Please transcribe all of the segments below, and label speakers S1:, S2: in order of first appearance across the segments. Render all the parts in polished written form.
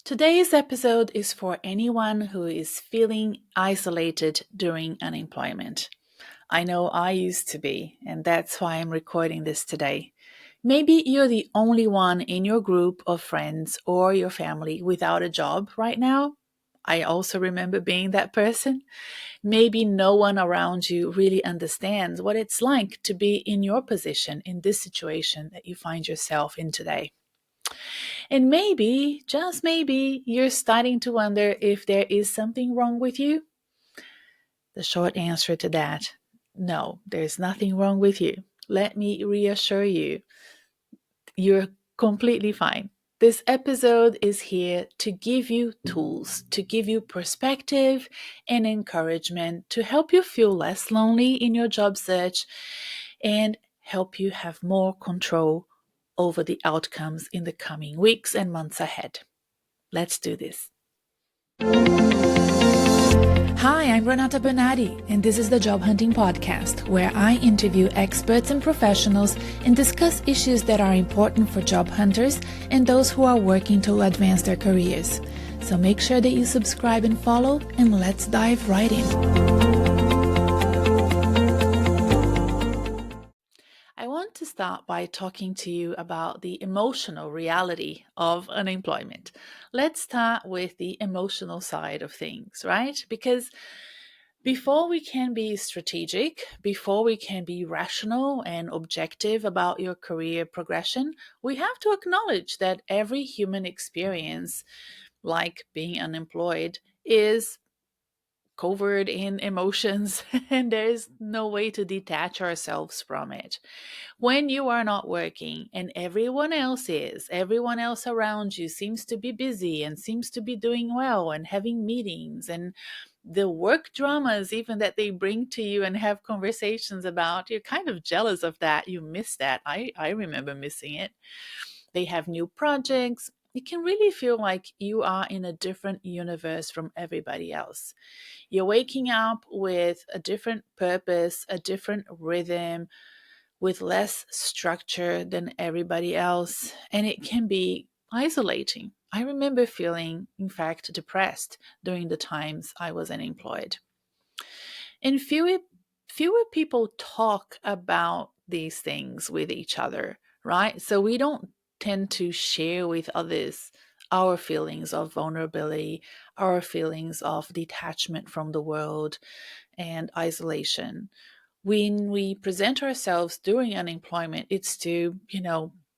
S1: Today's episode is for anyone who is feeling isolated during unemployment. I know I used to be, and that's why I'm recording this today. Maybe you're the only one in your group of friends or your family without a job right now. I also remember being that person. Maybe no one around you really understands what it's like to be in your position in this situation that you find yourself in today. And maybe, just maybe, you're starting to wonder if there is something wrong with you. The short answer to that, no, there's nothing wrong with you. Let me reassure you, you're completely fine. This episode is here to give you tools, to give you perspective and encouragement to help you feel less lonely in your job search and help you have more control over the outcomes in the coming weeks and months ahead. Let's do this. Hi, I'm Renata Bernardi, and this is the Job Hunting Podcast, where I interview experts and professionals and discuss issues that are important for job hunters and those who are working to advance their careers. So make sure that you subscribe and follow, and let's dive right in. I want to start by talking to you about the emotional reality of unemployment. Let's start with the emotional side of things, right? Because before we can be strategic, before we can be rational and objective about your career progression, we have to acknowledge that every human experience, like being unemployed, is covered in emotions, and there is no way to detach ourselves from it. When you are not working and everyone else is, everyone else around you seems to be busy and seems to be doing well and having meetings and the work dramas even that they bring to you and have conversations about, you're kind of jealous of that. You miss that. I remember missing it. They have new projects. It can really feel like you are in a different universe from everybody else. You're waking up with a different purpose, a different rhythm, with less structure than everybody else, and it can be isolating. I remember feeling, in fact, depressed during the times I was unemployed. And fewer people talk about these things with each other, right? So we don't tend to share with others our feelings of vulnerability, our feelings of detachment from the world and isolation. When we present ourselves during unemployment, it's to,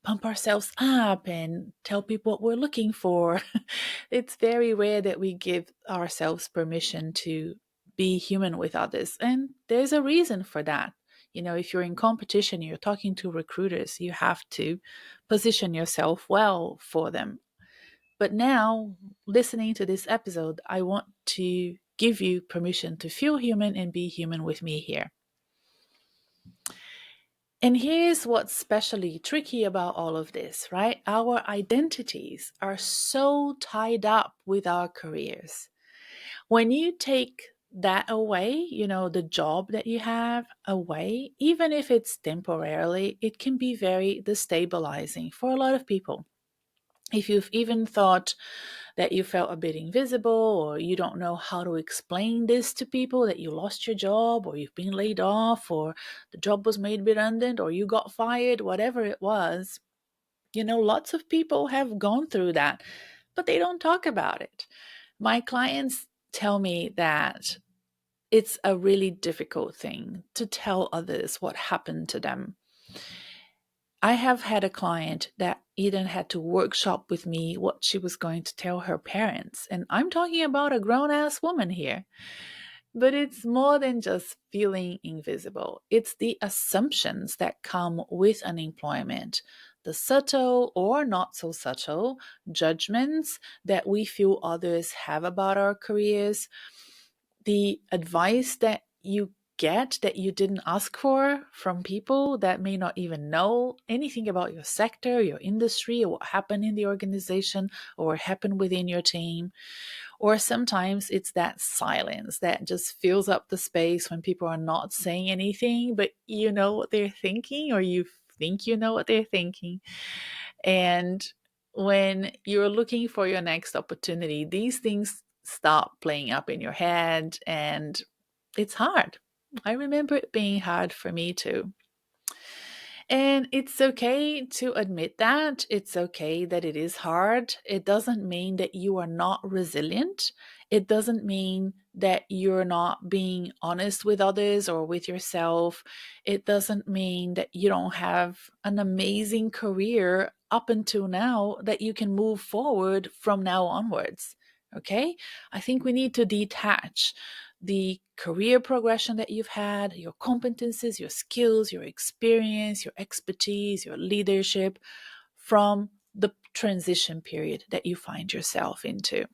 S1: pump ourselves up and tell people what we're looking for. It's very rare that we give ourselves permission to be human with others. And there's a reason for that. If you're in competition, you're talking to recruiters, you have to position yourself well for them. But now, listening to this episode, I want to give you permission to feel human and be human with me here. And here's what's especially tricky about all of this, right? Our identities are so tied up with our careers. When you take that away, the job that you have away, even if it's temporarily, it can be very destabilizing for a lot of people. If you've even thought that you felt a bit invisible, or you don't know how to explain this to people, that you lost your job, or you've been laid off, or the job was made redundant, or you got fired, whatever it was, lots of people have gone through that, but they don't talk about it. My clients tell me that it's a really difficult thing to tell others what happened to them. I have had a client that even had to workshop with me what she was going to tell her parents. And I'm talking about a grown ass woman here. But it's more than just feeling invisible. It's the assumptions that come with unemployment, the subtle or not so subtle judgments that we feel others have about our careers, the advice that you get that you didn't ask for from people that may not even know anything about your sector, your industry, or what happened in the organization or what happened within your team. Or sometimes it's that silence that just fills up the space when people are not saying anything, but you know what they're thinking, or you think you know what they're thinking. And when you're looking for your next opportunity, these things start playing up in your head, and it's hard. I remember it being hard for me too. And it's okay to admit that. It's okay that it is hard. It doesn't mean that you are not resilient. It doesn't mean that you're not being honest with others or with yourself. It doesn't mean that you don't have an amazing career up until now that you can move forward from now onwards. Okay? I think we need to detach the career progression that you've had, your competencies, your skills, your experience, your expertise, your leadership from the transition period that you find yourself into.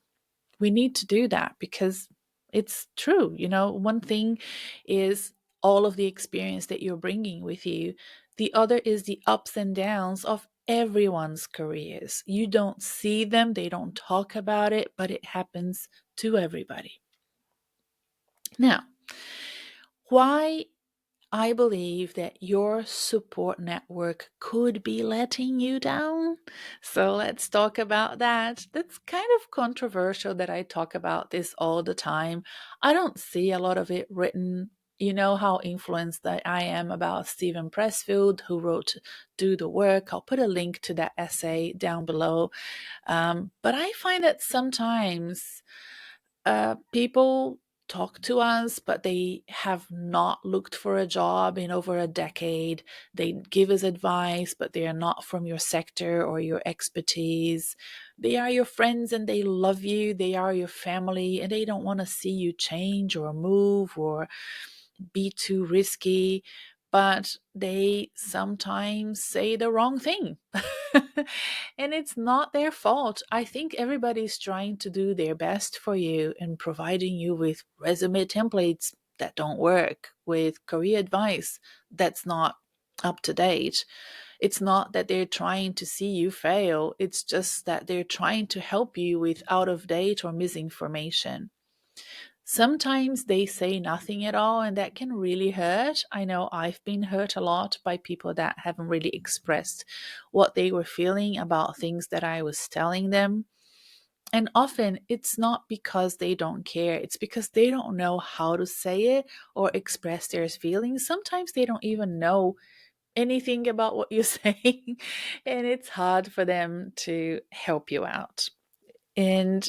S1: We need to do that because it's true. One thing is all of the experience that you're bringing with you, the other is the ups and downs of everyone's careers. You don't see them, they don't talk about it, but it happens to everybody. Now, why I believe that your support network could be letting you down. So let's talk about that. That's kind of controversial that I talk about this all the time. I don't see a lot of it written. You know how influenced that I am about Stephen Pressfield, who wrote Do the Work. I'll put a link to that essay down below. But I find that sometimes people talk to us, but they have not looked for a job in over a decade. They give us advice, but they are not from your sector or your expertise. They are your friends and they love you. They are your family and they don't want to see you change or move or be too risky, but they sometimes say the wrong thing. And it's not their fault. I think everybody's trying to do their best for you and providing you with resume templates that don't work, with career advice that's not up to date. It's not that they're trying to see you fail, it's just that they're trying to help you with out of date or misinformation. Sometimes they say nothing at all, and that can really hurt. I know I've been hurt a lot by people that haven't really expressed what they were feeling about things that I was telling them. And often it's not because they don't care, it's because they don't know how to say it or express their feelings. Sometimes they don't even know anything about what you're saying, and it's hard for them to help you out. And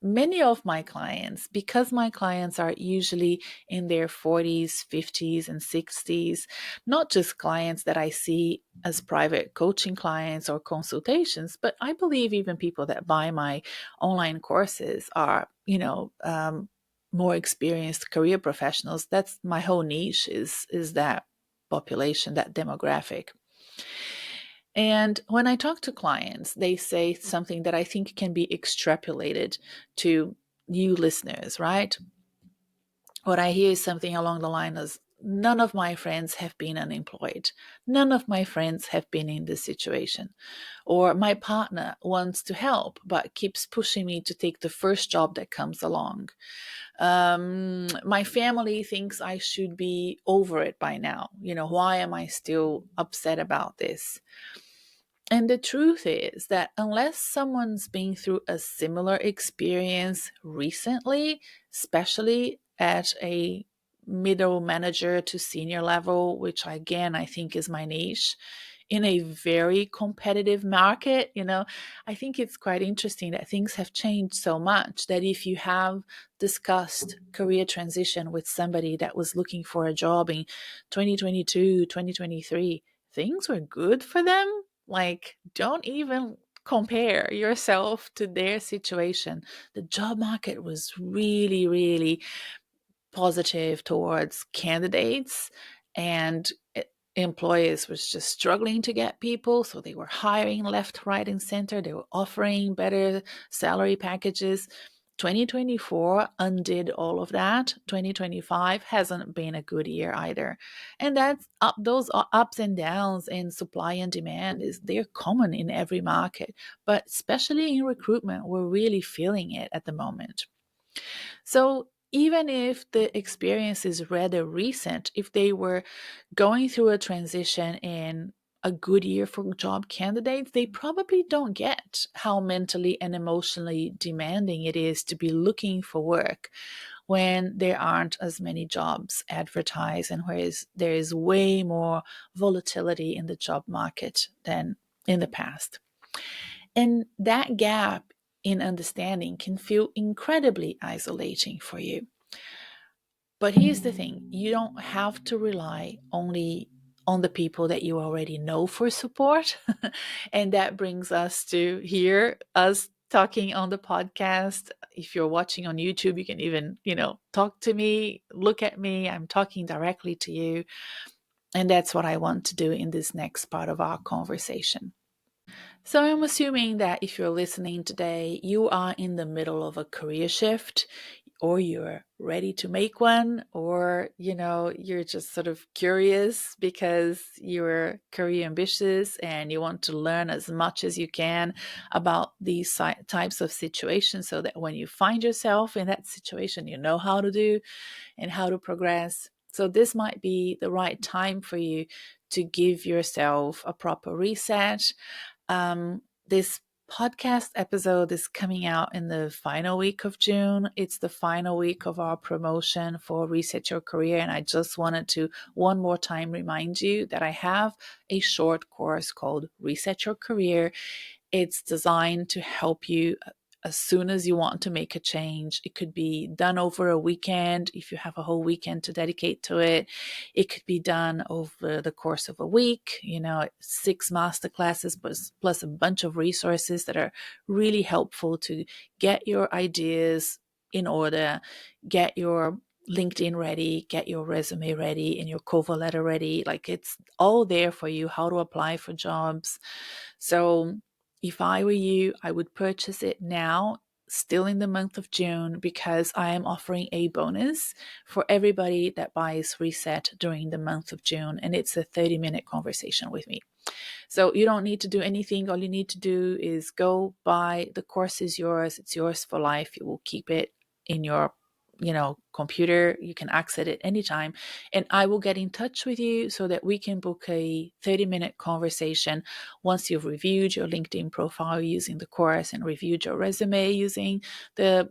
S1: many of my clients, because my clients are usually in their 40s, 50s, and 60s, not just clients that I see as private coaching clients or consultations, but I believe even people that buy my online courses are, more experienced career professionals. That's my whole niche is that population, that demographic. And when I talk to clients, they say something that I think can be extrapolated to you listeners, right? What I hear is something along the line of none of my friends have been unemployed. None of my friends have been in this situation. Or my partner wants to help but keeps pushing me to take the first job that comes along. My family thinks I should be over it by now. Why am I still upset about this? And the truth is that unless someone's been through a similar experience recently, especially at a middle manager to senior level, which again I think is my niche, in a very competitive market, I think it's quite interesting that things have changed so much that if you have discussed career transition with somebody that was looking for a job in 2022, 2023, things were good for them. Like, don't even compare yourself to their situation. The job market was really, really positive towards candidates, and employers was just struggling to get people, so they were hiring left, right, and center. They were offering better salary packages. 2024 undid all of that. 2025 hasn't been a good year either. And that's up, those ups and downs in supply and demand is they're common in every market, but especially in recruitment, we're really feeling it at the moment. So even if the experience is rather recent, if they were going through a transition in a good year for job candidates, they probably don't get how mentally and emotionally demanding it is to be looking for work when there aren't as many jobs advertised and whereas there is way more volatility in the job market than in the past. And that gap in understanding can feel incredibly isolating for you. But here's the thing, you don't have to rely only on the people that you already know for support. And that brings us to hear us talking on the podcast. If you're watching on YouTube, you can even, talk to me, look at me. I'm talking directly to you. And that's what I want to do in this next part of our conversation. So I'm assuming that if you're listening today, you are in the middle of a career shift, or you're ready to make one, or you're just sort of curious because you're career ambitious and you want to learn as much as you can about these types of situations so that when you find yourself in that situation, you know how to do and how to progress. So this might be the right time for you to give yourself a proper reset. This podcast episode is coming out in the final week of June. It's the final week of our promotion for Reset Your Career. And I just wanted to one more time remind you that I have a short course called Reset Your Career. It's designed to help you as soon as you want to make a change. It could be done over a weekend if you have a whole weekend to dedicate to it. It could be done over the course of a week, 6 master classes plus a bunch of resources that are really helpful to get your ideas in order, get your LinkedIn ready, get your resume ready, and your cover letter ready. Like, it's all there for you, how to apply for jobs. So if I were you, I would purchase it now, still in the month of June, because I am offering a bonus for everybody that buys Reset during the month of June. And it's a 30-minute conversation with me. So you don't need to do anything. All you need to do is go buy. The course is yours. It's yours for life. You will keep it in your computer. You can access it anytime, and I will get in touch with you so that we can book a 30-minute conversation once you've reviewed your LinkedIn profile using the course and reviewed your resume using the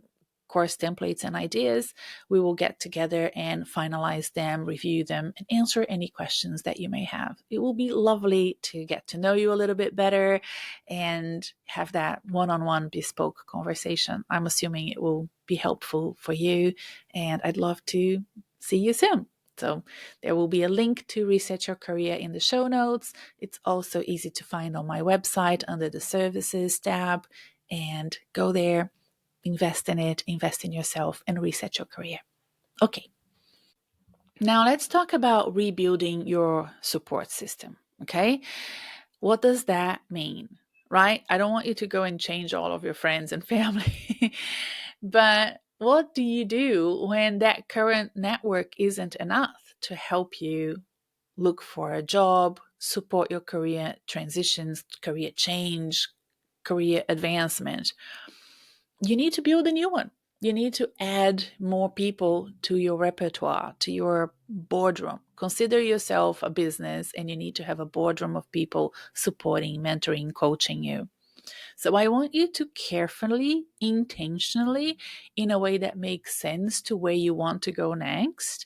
S1: course templates and ideas. We will get together and finalize them, review them, and answer any questions that you may have. It will be lovely to get to know you a little bit better and have that one-on-one bespoke conversation. I'm assuming it will be helpful for you, and I'd love to see you soon. So there will be a link to Reset Your Career in the show notes. It's also easy to find on my website under the services tab, and go there, invest in it, invest in yourself, and reset your career. Okay. Now let's talk about rebuilding your support system. Okay. What does that mean? Right? I don't want you to go and change all of your friends and family, but what do you do when that current network isn't enough to help you look for a job, support your career transitions, career change, career advancement? You need to build a new one. You need to add more people to your repertoire, to your boardroom. Consider yourself a business, and you need to have a boardroom of people supporting, mentoring, coaching you. So I want you to carefully, intentionally, in a way that makes sense to where you want to go next,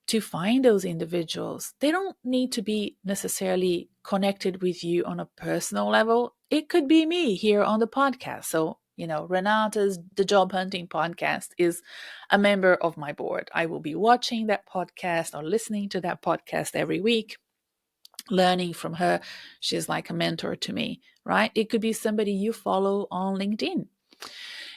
S1: to find those individuals. They don't need to be necessarily connected with you on a personal level. It could be me here on the podcast. So, Renata's The Job Hunting Podcast is a member of my board. I will be watching that podcast or listening to that podcast every week, learning from her. She's like a mentor to me, right? It could be somebody you follow on LinkedIn.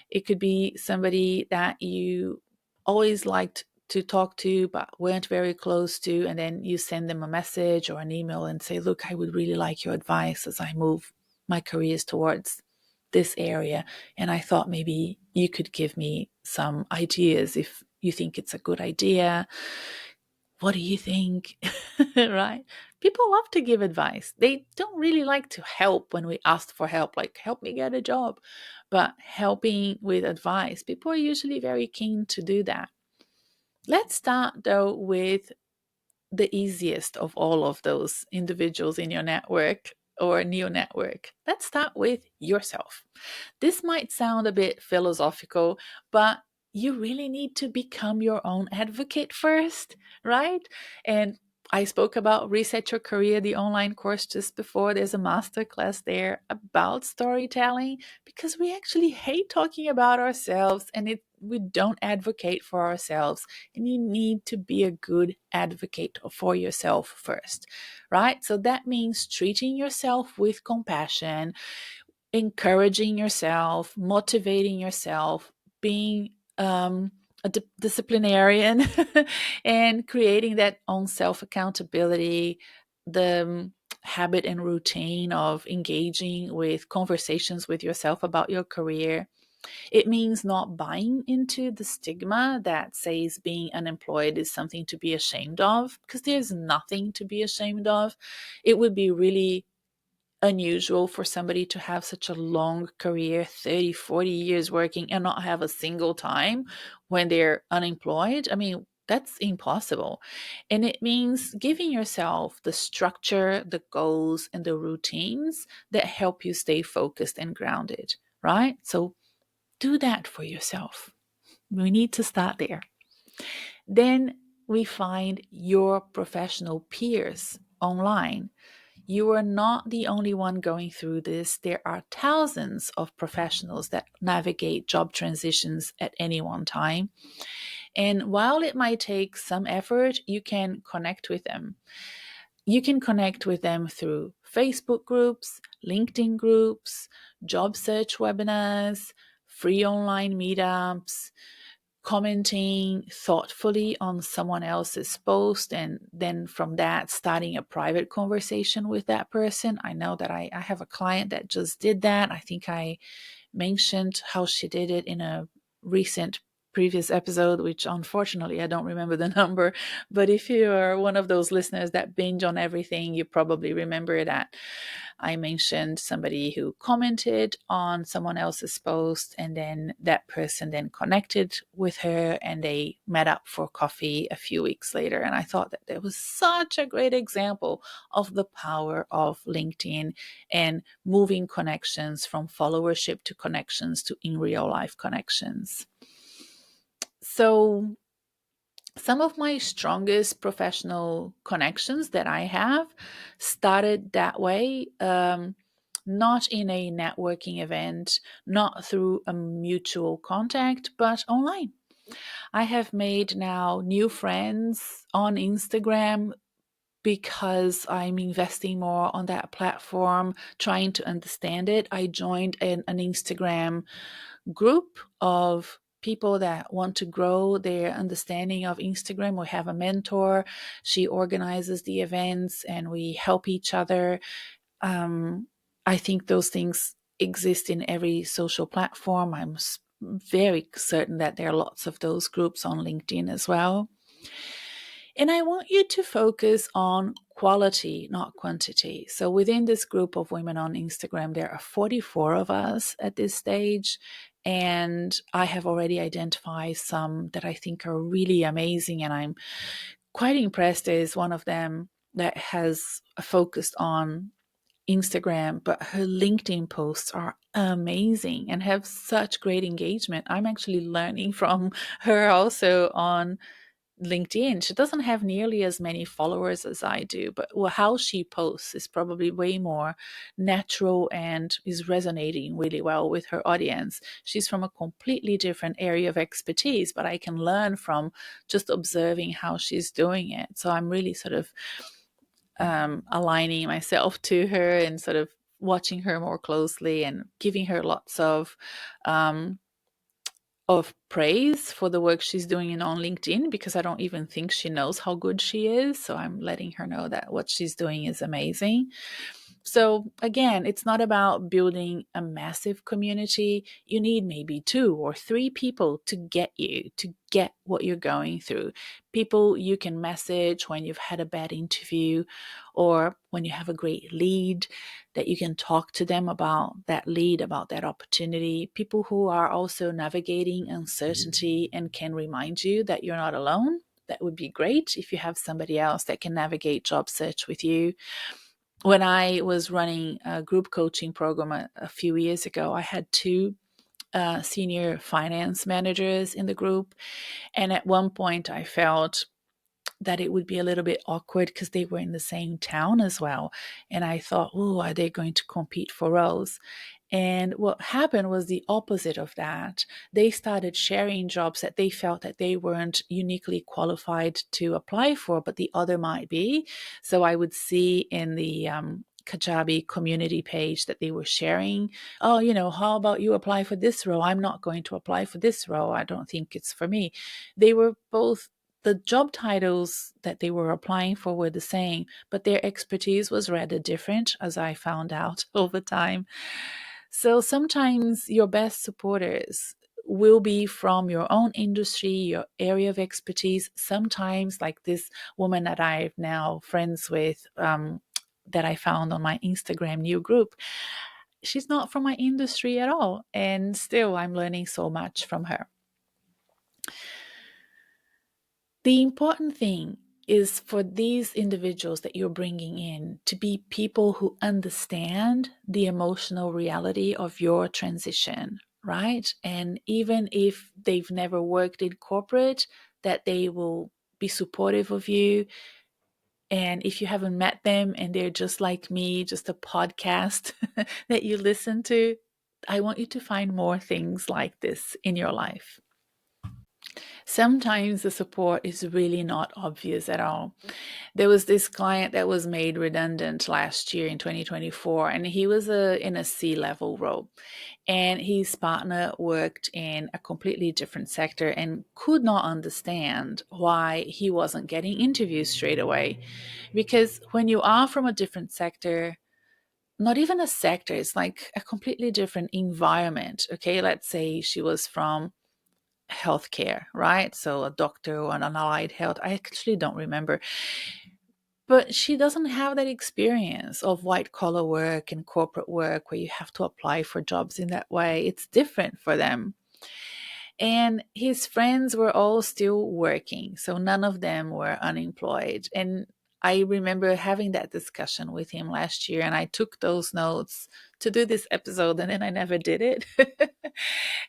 S1: It could be somebody that you always liked to talk to but weren't very close to, and then you send them a message or an email and say, look, I would really like your advice as I move my careers towards this area, and I thought maybe you could give me some ideas if you think it's a good idea. What do you think? Right? People love to give advice. They don't really like to help when we ask for help, like, help me get a job. But helping with advice, people are usually very keen to do that. Let's start though with the easiest of all of those individuals in your network or new network? Let's start with yourself. This might sound a bit philosophical, but you really need to become your own advocate first, right? And I spoke about Reset Your Career, the online course just before. There's a masterclass there about storytelling because we actually hate talking about ourselves and we don't advocate for ourselves. And you need to be a good advocate for yourself first, right? So that means treating yourself with compassion, encouraging yourself, motivating yourself, being a disciplinarian, and creating that own self accountability, the habit and routine of engaging with conversations with yourself about your career. It means not buying into the stigma that says being unemployed is something to be ashamed of, because there's nothing to be ashamed of. It would be really unusual for somebody to have such a long career, 30, 40 years working, and not have a single time when they're unemployed. I mean, that's impossible. And it means giving yourself the structure, the goals, and the routines that help you stay focused and grounded, right? So do that for yourself. We need to start there. Then we find your professional peers online. You are not the only one going through this. There are thousands of professionals that navigate job transitions at any one time. And while it might take some effort, you can connect with them. You can connect with them through Facebook groups, LinkedIn groups, job search webinars, free online meetups, commenting thoughtfully on someone else's post, and then from that starting a private conversation with that person. I know that I have a client that just did that. I think I mentioned how she did it in a recent previous episode, which unfortunately I don't remember the number. But if you are one of those listeners that binge on everything, you probably remember that I mentioned somebody who commented on someone else's post, and then that person then connected with her and they met up for coffee a few weeks later. And I thought that that was such a great example of the power of LinkedIn and moving connections from followership to connections to in real life connections. So some of my strongest professional connections that I have started that way, not in a networking event, not through a mutual contact, but online. I have made now new friends on Instagram because I'm investing more on that platform, trying to understand it. I joined an Instagram group of people that want to grow their understanding of Instagram. We have a mentor. She organizes the events and we help each other. I think those things exist in every social platform. I'm very certain that there are lots of those groups on LinkedIn as well. And I want you to focus on quality, not quantity. So within this group of women on Instagram, there are 44 of us at this stage. And I have already identified some that I think are really amazing. And I'm quite impressed. There is one of them that has focused on Instagram, but her LinkedIn posts are amazing and have such great engagement. I'm actually learning from her also on LinkedIn. She doesn't have nearly as many followers as I do, but how she posts is probably way more natural and is resonating really well with her audience. She's from a completely different area of expertise, but I can learn from just observing how she's doing it. So I'm really sort of aligning myself to her and sort of watching her more closely and giving her lots of praise for the work she's doing on LinkedIn, because I don't even think she knows how good she is. So I'm letting her know that what she's doing is amazing. So again, it's not about building a massive community. You need maybe 2 or 3 people to get what you're going through. People you can message when you've had a bad interview or when you have a great lead, that you can talk to them about that lead, about that opportunity. People who are also navigating uncertainty and can remind you that you're not alone. that would be great if you have somebody else that can navigate job search with you. When I was running a group coaching program a few years ago, I had two senior finance managers in the group. And at one point, I felt that it would be a little bit awkward because they were in the same town as well. And I thought, oh, are they going to compete for roles? And what happened was the opposite of that. They started sharing jobs that they felt that they weren't uniquely qualified to apply for, but the other might be. So I would see in the Kajabi community page that they were sharing, oh, how about you apply for this role? I'm not going to apply for this role. I don't think it's for me. They were both, the job titles that they were applying for were the same, but their expertise was rather different, as I found out over time. So sometimes your best supporters will be from your own industry, your area of expertise. Sometimes, like this woman that I'm now friends with, that I found on my Instagram new group, she's not from my industry at all. And still, I'm learning so much from her. The important thing is for these individuals that you're bringing in to be people who understand the emotional reality of your transition, right? And even if they've never worked in corporate, that they will be supportive of you. And if you haven't met them and they're just like me, just a podcast that you listen to, I want you to find more things like this in your life. Sometimes the support is really not obvious at all. There was this client that was made redundant last year in 2024, and he was in a C-level role. And his partner worked in a completely different sector and could not understand why he wasn't getting interviews straight away. Because when you are from a different sector, not even a sector, it's like a completely different environment. Okay, let's say she was from healthcare, right? So a doctor or an allied health. I actually don't remember. But she doesn't have that experience of white collar work and corporate work where you have to apply for jobs in that way. It's different for them. And his friends were all still working. So none of them were unemployed. And I remember having that discussion with him last year, and I took those notes to do this episode, and then I never did it.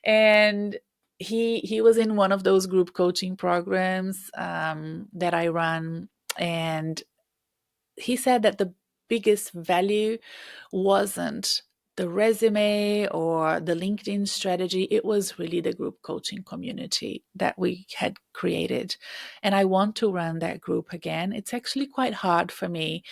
S1: And he was in one of those group coaching programs that I run, and he said that the biggest value wasn't the resume or the LinkedIn strategy. It was really the group coaching community that we had created. And I want to run that group again. It's actually quite hard for me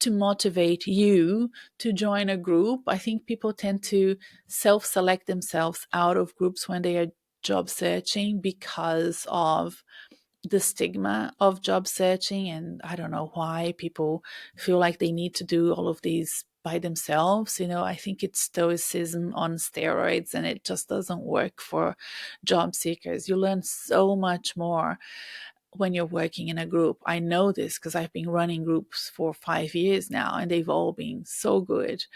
S1: to motivate you to join a group. I think people tend to self select themselves out of groups when they are job searching because of the stigma of job searching. And I don't know why people feel like they need to do all of these by themselves. I think it's stoicism on steroids, and it just doesn't work for job seekers. You learn so much more when you're working in a group. I know this because I've been running groups for 5 years now, and they've all been so good.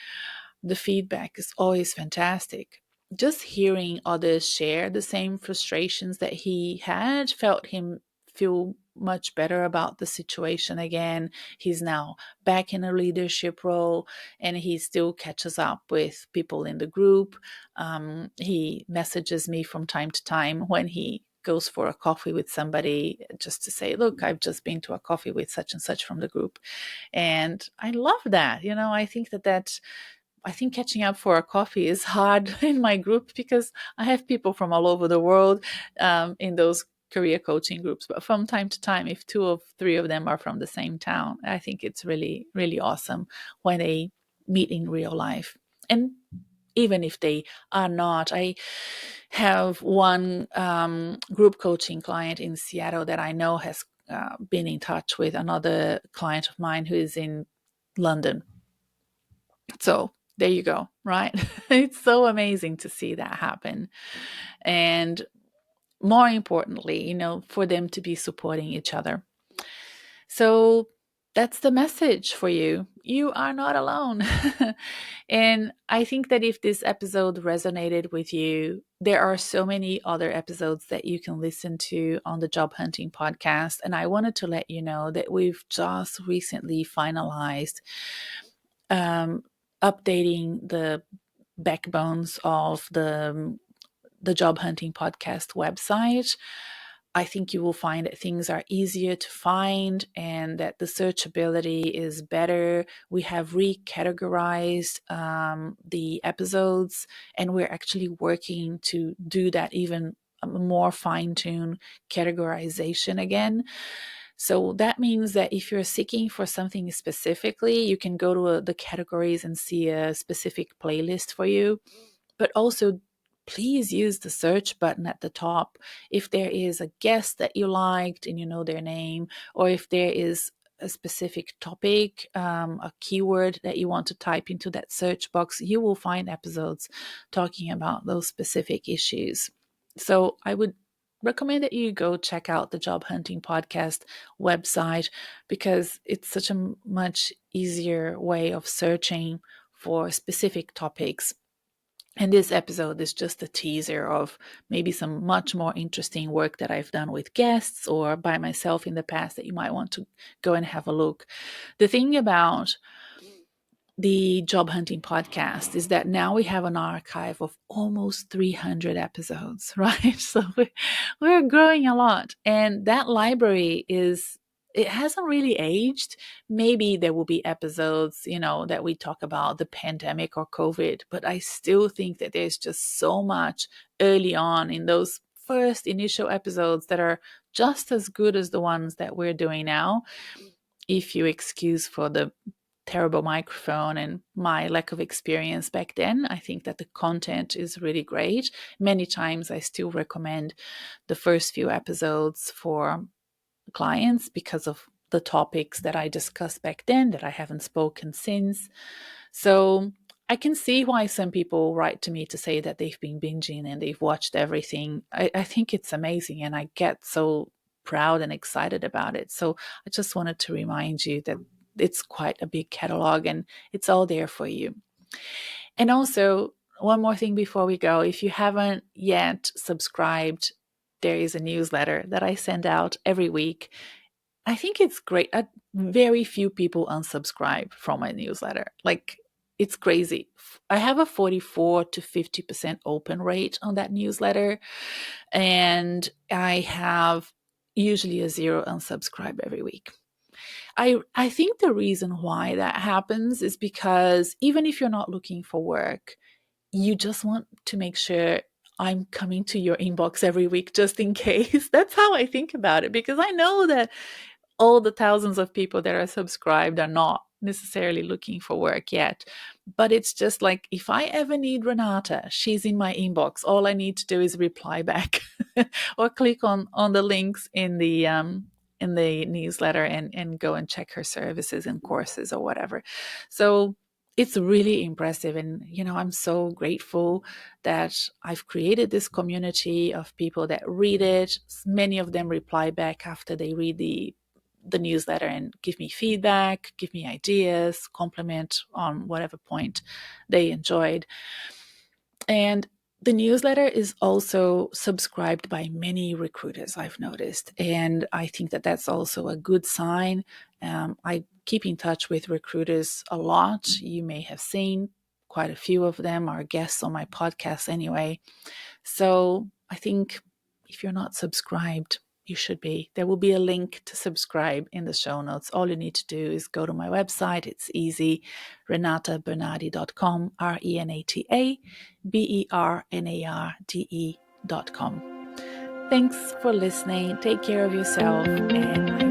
S1: The feedback is always fantastic. Just hearing others share the same frustrations that he had felt him feel much better about the situation again. He's now back in a leadership role, and he still catches up with people in the group. He messages me from time to time when he goes for a coffee with somebody, just to say, look, I've just been to a coffee with such and such from the group. And I love that. I think catching up for a coffee is hard in my group because I have people from all over the world in those career coaching groups. But from time to time, if two or three of them are from the same town, I think it's really, really awesome when they meet in real life. And even if they are not, I have one group coaching client in Seattle that I know has been in touch with another client of mine who is in London. So there you go, right? It's so amazing to see that happen. And more importantly, for them to be supporting each other. So that's the message for you. you are not alone. And I think that if this episode resonated with you, there are so many other episodes that you can listen to on the Job Hunting podcast. And I wanted to let you know that we've just recently finalized um, updating the backbones of the Job Hunting podcast website. I think you will find that things are easier to find and that the searchability is better. We have recategorized the episodes, and we're actually working to do that even more fine-tuned categorization again. So that means that if you're seeking for something specifically, you can go to the categories and see a specific playlist for you. But also, please use the search button at the top. If there is a guest that you liked and you know their name, or if there is a specific topic, a keyword that you want to type into that search box, you will find episodes talking about those specific issues. So I would recommend that you go check out the Job Hunting Podcast website, because it's such a much easier way of searching for specific topics. And this episode is just a teaser of maybe some much more interesting work that I've done with guests or by myself in the past that you might want to go and have a look. The thing about the Job Hunting podcast is that now we have an archive of almost 300 episodes, right? So we're growing a lot. And that library it hasn't really aged. Maybe there will be episodes, that we talk about the pandemic or COVID, but I still think that there's just so much early on in those first initial episodes that are just as good as the ones that we're doing now, if you excuse for the terrible microphone and my lack of experience back then. I think that the content is really great. Many times I still recommend the first few episodes for clients because of the topics that I discussed back then that I haven't spoken since. So I can see why some people write to me to say that they've been binging and they've watched everything. I think it's amazing, and I get so proud and excited about it. So I just wanted to remind you that it's quite a big catalog and it's all there for you. And also, one more thing before we go, if you haven't yet subscribed, there is a newsletter that I send out every week. I think it's great. Very few people unsubscribe from my newsletter. Like, it's crazy. I have a 44 to 50% open rate on that newsletter, and I have usually a 0 unsubscribe every week. I think the reason why that happens is because even if you're not looking for work, you just want to make sure I'm coming to your inbox every week just in case. That's how I think about it, because I know that all the thousands of people that are subscribed are not necessarily looking for work yet. But it's just like, if I ever need Renata, she's in my inbox. All I need to do is reply back or click on the links in the newsletter and go and check her services and courses or whatever. So it's really impressive. And, I'm so grateful that I've created this community of people that read it. Many of them reply back after they read the newsletter and give me feedback, give me ideas, compliment on whatever point they enjoyed. And the newsletter is also subscribed by many recruiters, I've noticed. And I think that that's also a good sign. I keep in touch with recruiters a lot. You may have seen quite a few of them are guests on my podcast anyway. So I think if you're not subscribed, you should be. There will be a link to subscribe in the show notes. All you need to do is go to my website. It's easy, renatabernardi.com, RENATABERNARDE.com. Thanks for listening. Take care of yourself, and I